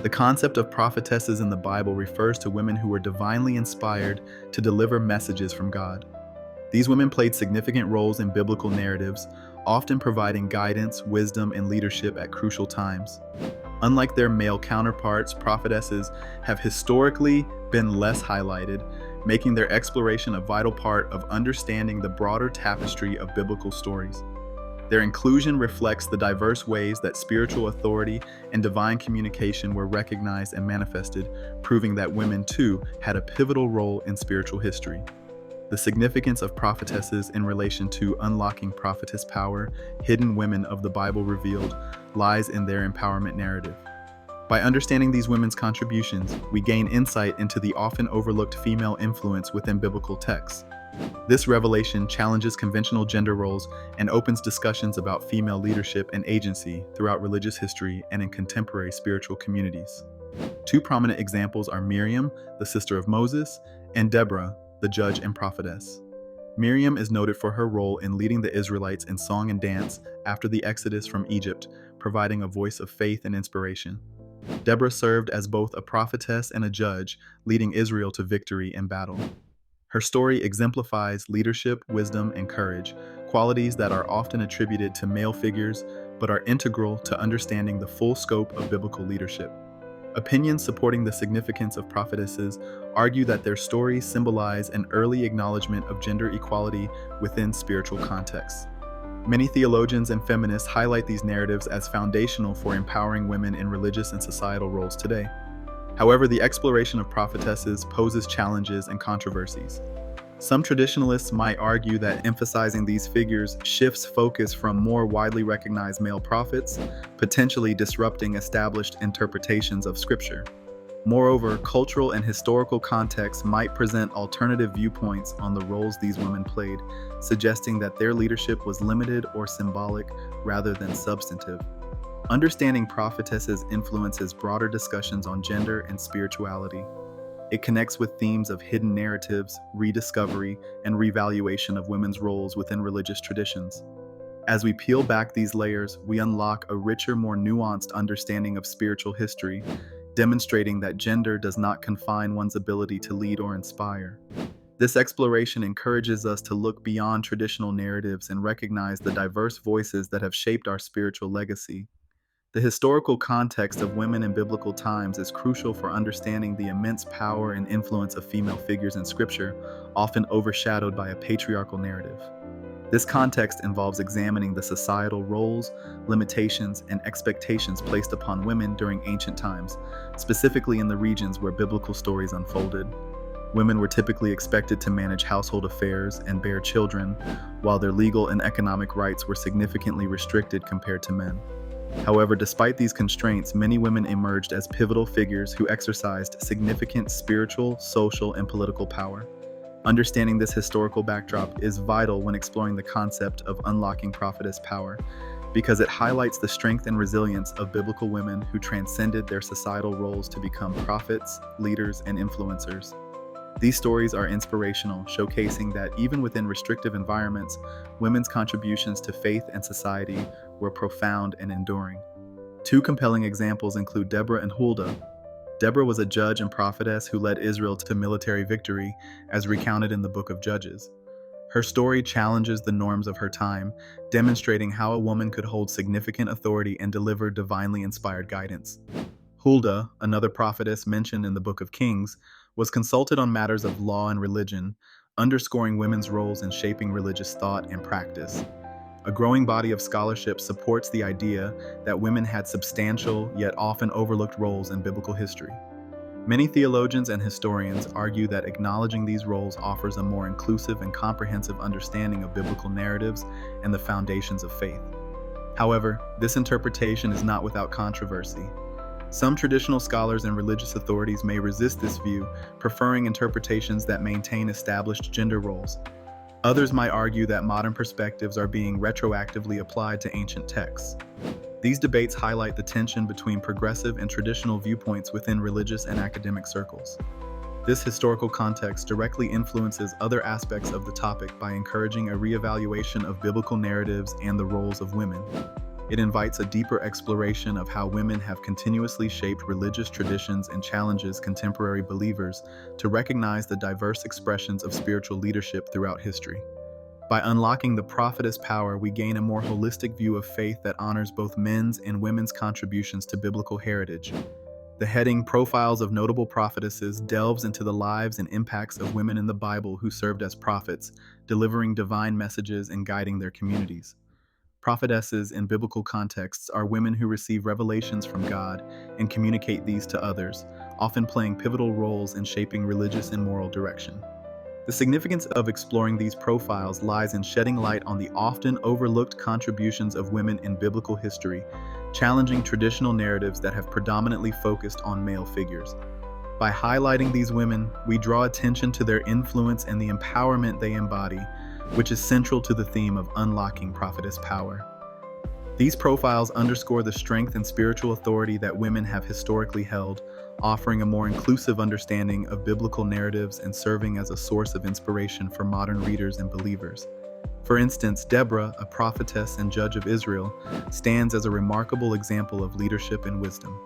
The concept of prophetesses in the Bible refers to women who were divinely inspired to deliver messages from God. These women played significant roles in biblical narratives, often providing guidance, wisdom, and leadership at crucial times. Unlike their male counterparts, prophetesses have historically been less highlighted, making their exploration a vital part of understanding the broader tapestry of biblical stories. Their inclusion reflects the diverse ways that spiritual authority and divine communication were recognized and manifested, proving that women too had a pivotal role in spiritual history. The significance of prophetesses in relation to unlocking prophetess power, hidden women of the Bible revealed, lies in their empowerment narrative. By understanding these women's contributions, we gain insight into the often overlooked female influence within biblical texts. This revelation challenges conventional gender roles and opens discussions about female leadership and agency throughout religious history and in contemporary spiritual communities. Two prominent examples are Miriam, the sister of Moses, and Deborah, the judge and prophetess. Miriam is noted for her role in leading the Israelites in song and dance after the exodus from Egypt, providing a voice of faith and inspiration. Deborah served as both a prophetess and a judge, leading Israel to victory in battle. Her story exemplifies leadership, wisdom, and courage, qualities that are often attributed to male figures but are integral to understanding the full scope of biblical leadership. Opinions supporting the significance of prophetesses argue that their stories symbolize an early acknowledgement of gender equality within spiritual contexts. Many theologians and feminists highlight these narratives as foundational for empowering women in religious and societal roles today. However, the exploration of prophetesses poses challenges and controversies. Some traditionalists might argue that emphasizing these figures shifts focus from more widely recognized male prophets, potentially disrupting established interpretations of Scripture. Moreover, cultural and historical contexts might present alternative viewpoints on the roles these women played, suggesting that their leadership was limited or symbolic rather than substantive. Understanding prophetesses influences broader discussions on gender and spirituality. It connects with themes of hidden narratives, rediscovery, and revaluation of women's roles within religious traditions. As we peel back these layers, we unlock a richer, more nuanced understanding of spiritual history, demonstrating that gender does not confine one's ability to lead or inspire. This exploration encourages us to look beyond traditional narratives and recognize the diverse voices that have shaped our spiritual legacy. The historical context of women in biblical times is crucial for understanding the immense power and influence of female figures in Scripture, often overshadowed by a patriarchal narrative. This context involves examining the societal roles, limitations, and expectations placed upon women during ancient times, specifically in the regions where biblical stories unfolded. Women were typically expected to manage household affairs and bear children, while their legal and economic rights were significantly restricted compared to men. However, despite these constraints, many women emerged as pivotal figures who exercised significant spiritual, social, and political power. Understanding this historical backdrop is vital when exploring the concept of unlocking prophetess power, because it highlights the strength and resilience of biblical women who transcended their societal roles to become prophets, leaders, and influencers. These stories are inspirational, showcasing that even within restrictive environments, women's contributions to faith and society were profound and enduring. Two compelling examples include Deborah and Huldah. Deborah was a judge and prophetess who led Israel to military victory, as recounted in the book of Judges. Her story challenges the norms of her time, demonstrating how a woman could hold significant authority and deliver divinely inspired guidance. Huldah, another prophetess mentioned in the book of Kings, was consulted on matters of law and religion, underscoring women's roles in shaping religious thought and practice. A growing body of scholarship supports the idea that women had substantial, yet often overlooked roles in biblical history. Many theologians and historians argue that acknowledging these roles offers a more inclusive and comprehensive understanding of biblical narratives and the foundations of faith. However, this interpretation is not without controversy. Some traditional scholars and religious authorities may resist this view, preferring interpretations that maintain established gender roles. Others might argue that modern perspectives are being retroactively applied to ancient texts. These debates highlight the tension between progressive and traditional viewpoints within religious and academic circles. This historical context directly influences other aspects of the topic by encouraging a reevaluation of biblical narratives and the roles of women. It invites a deeper exploration of how women have continuously shaped religious traditions and challenges contemporary believers to recognize the diverse expressions of spiritual leadership throughout history. By unlocking the prophetess power, we gain a more holistic view of faith that honors both men's and women's contributions to biblical heritage. The heading Profiles of Notable Prophetesses delves into the lives and impacts of women in the Bible who served as prophets, delivering divine messages and guiding their communities. Prophetesses in biblical contexts are women who receive revelations from God and communicate these to others, often playing pivotal roles in shaping religious and moral direction. The significance of exploring these profiles lies in shedding light on the often overlooked contributions of women in biblical history, challenging traditional narratives that have predominantly focused on male figures. By highlighting these women, we draw attention to their influence and the empowerment they embody, which is central to the theme of unlocking prophetess power. These profiles underscore the strength and spiritual authority that women have historically held, offering a more inclusive understanding of biblical narratives and serving as a source of inspiration for modern readers and believers. For instance, Deborah, a prophetess and judge of Israel, stands as a remarkable example of leadership and wisdom.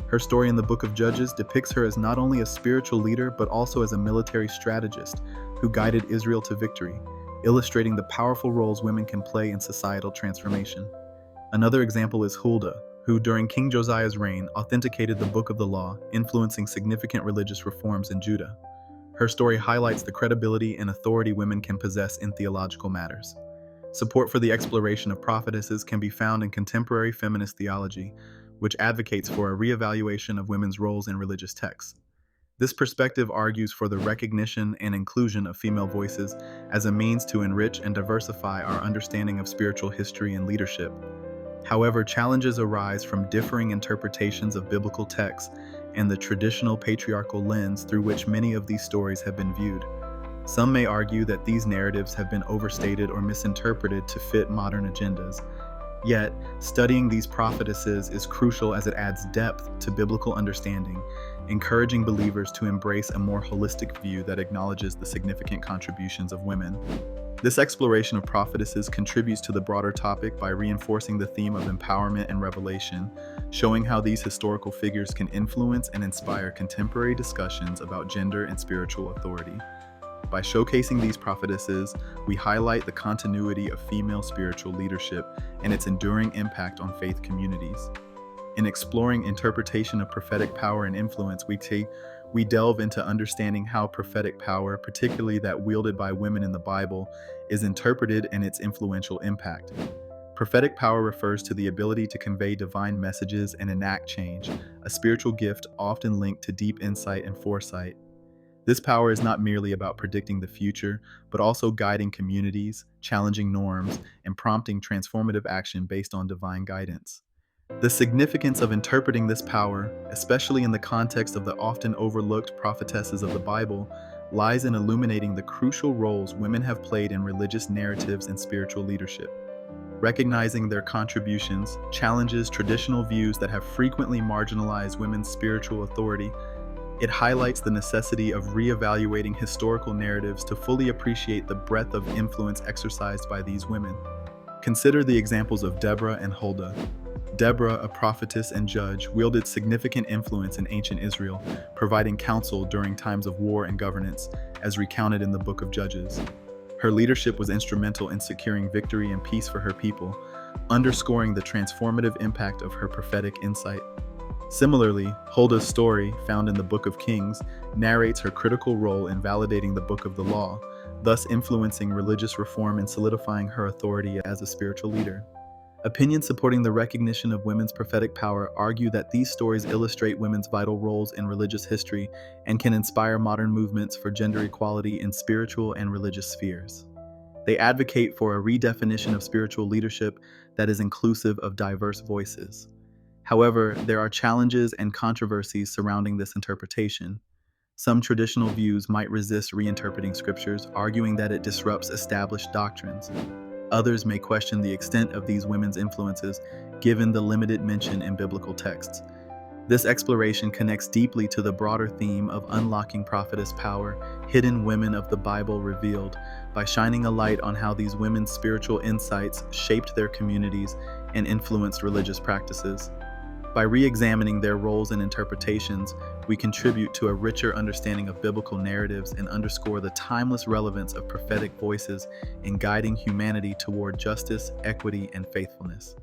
Her story in the book of Judges depicts her as not only a spiritual leader but also as a military strategist who guided Israel to victory, illustrating the powerful roles women can play in societal transformation. Another example is Huldah, who during King Josiah's reign authenticated the Book of the Law, influencing significant religious reforms in Judah. Her story highlights the credibility and authority women can possess in theological matters. Support for the exploration of prophetesses can be found in contemporary feminist theology, which advocates for a reevaluation of women's roles in religious texts. This perspective argues for the recognition and inclusion of female voices as a means to enrich and diversify our understanding of spiritual history and leadership. However, challenges arise from differing interpretations of biblical texts and the traditional patriarchal lens through which many of these stories have been viewed. Some may argue that these narratives have been overstated or misinterpreted to fit modern agendas. Yet, studying these prophetesses is crucial as it adds depth to biblical understanding, encouraging believers to embrace a more holistic view that acknowledges the significant contributions of women. This exploration of prophetesses contributes to the broader topic by reinforcing the theme of empowerment and revelation, showing how these historical figures can influence and inspire contemporary discussions about gender and spiritual authority. By showcasing these prophetesses, we highlight the continuity of female spiritual leadership and its enduring impact on faith communities. In exploring interpretation of prophetic power and influence, we delve into understanding how prophetic power, particularly that wielded by women in the Bible, is interpreted and its influential impact. Prophetic power refers to the ability to convey divine messages and enact change, a spiritual gift often linked to deep insight and foresight. This power is not merely about predicting the future, but also guiding communities, challenging norms, and prompting transformative action based on divine guidance. The significance of interpreting this power, especially in the context of the often overlooked prophetesses of the Bible, lies in illuminating the crucial roles women have played in religious narratives and spiritual leadership. Recognizing their contributions challenges traditional views that have frequently marginalized women's spiritual authority. It highlights the necessity of reevaluating historical narratives to fully appreciate the breadth of influence exercised by these women. Consider the examples of Deborah and Huldah. Deborah, a prophetess and judge, wielded significant influence in ancient Israel, providing counsel during times of war and governance, as recounted in the book of Judges. Her leadership was instrumental in securing victory and peace for her people, underscoring the transformative impact of her prophetic insight. Similarly, Huldah's story, found in the Book of Kings, narrates her critical role in validating the Book of the Law, thus influencing religious reform and solidifying her authority as a spiritual leader. Opinions supporting the recognition of women's prophetic power argue that these stories illustrate women's vital roles in religious history and can inspire modern movements for gender equality in spiritual and religious spheres. They advocate for a redefinition of spiritual leadership that is inclusive of diverse voices. However, there are challenges and controversies surrounding this interpretation. Some traditional views might resist reinterpreting scriptures, arguing that it disrupts established doctrines. Others may question the extent of these women's influences, given the limited mention in biblical texts. This exploration connects deeply to the broader theme of unlocking prophetess power, hidden women of the Bible revealed, by shining a light on how these women's spiritual insights shaped their communities and influenced religious practices. By re-examining their roles and interpretations, we contribute to a richer understanding of biblical narratives and underscore the timeless relevance of prophetic voices in guiding humanity toward justice, equity, and faithfulness.